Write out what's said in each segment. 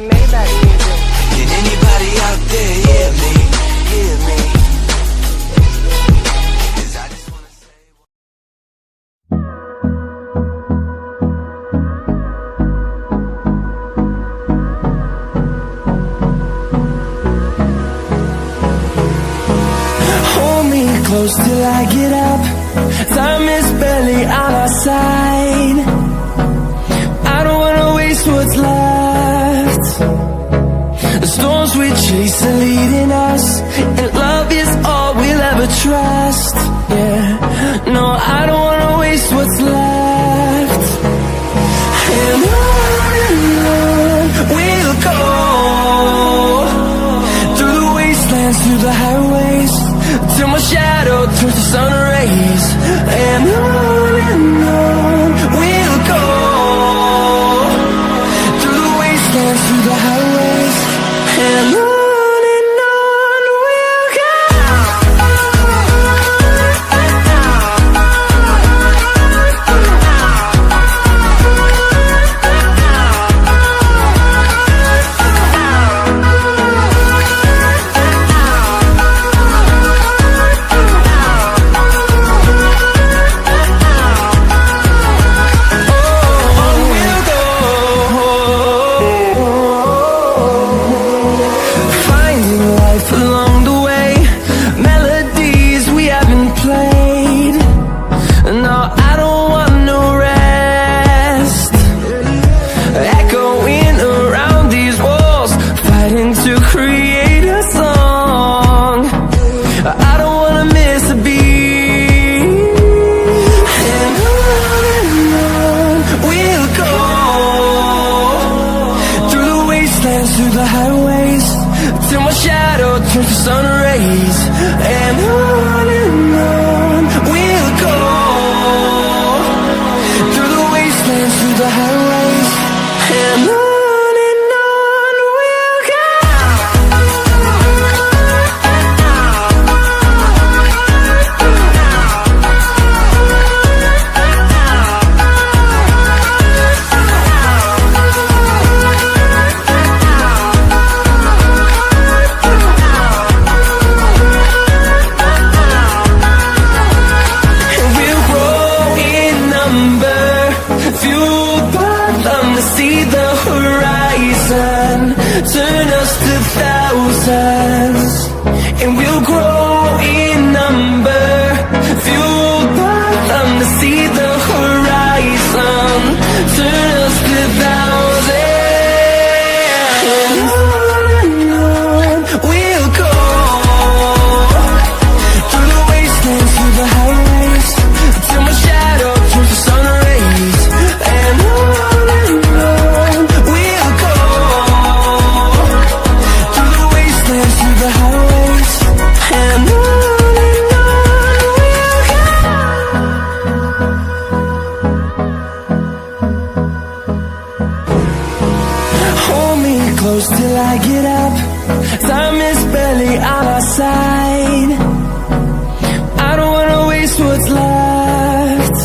Maybach music. Can anybody out there hear me? Hear me? 'Cause I just wanna say hold me close till I get up. Time is barely on our side. I don't wanna waste what's left. The storms we chase are leading us, and love is all we'll ever trust. Yeah, no, I don't wanna waste what's left. And on we'll go, through the wastelands, through the highways, till my shadow turns to sun rays. And on we'll go, through the wastelands, through the highways, and on we'll go. Through the highways, till my shadow turns to sun rays. And on we'll go, through the wastelands, through the highways, and on we'll go. Turn us to thousands, and we'll grow in number, fueled by them to see the horizon. Turn us to thousands, and on we'll go, through the wastelands, through the highways, till my shadow turns to sun rays. And on we'll go, through the highways, and on we'll go. Hold me close till I get up. Time is barely on our side. I don't wanna waste what's left.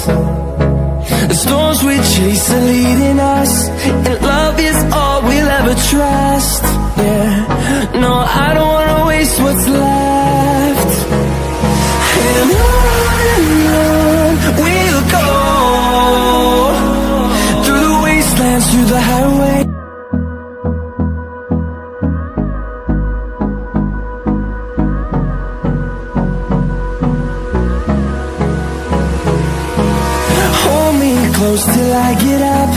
The storms we chase are leading us, and love is all we'll ever trust. Yeah, no, I don't wanna waste what's left. And on we'll go, through the wastelands, through the highway. Hold me close till I get up.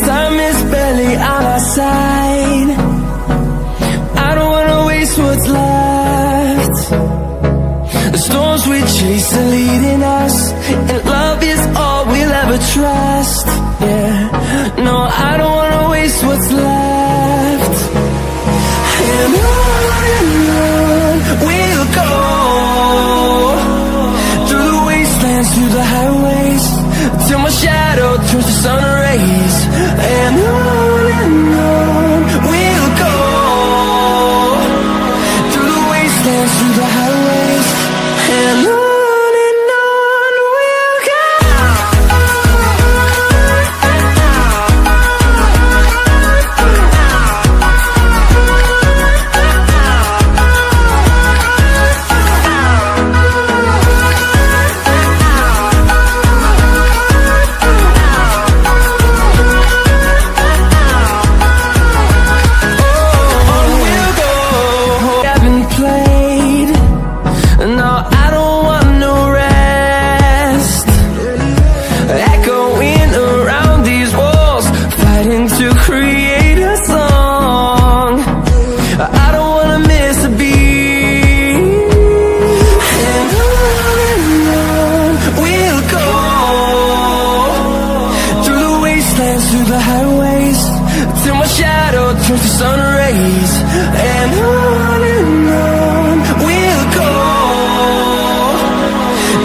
Time is barely on our side. I don't wanna waste what's left. The storms we chase are leading us, and love is all we'll ever trust. Yeah, no, I don't wanna waste what's left. And on we'll go, through the wastelands, through the highways, till my shadow turns to sun rays. And on we'll go, through the wastelands, through the highways, and on we'll go. to create a song. I don't wanna miss a beat. And on we'll go, through the wastelands, through the highways, till my shadow turns to sun rays. And on we'll go,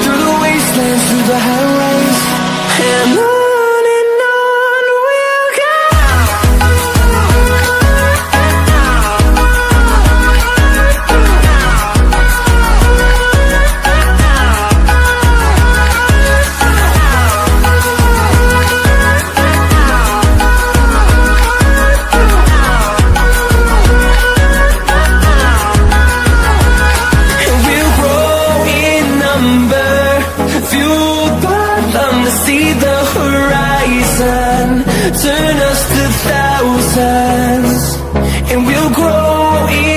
through the wastelands, through the highways, and on we'll go. Turn us to thousands, and we'll grow in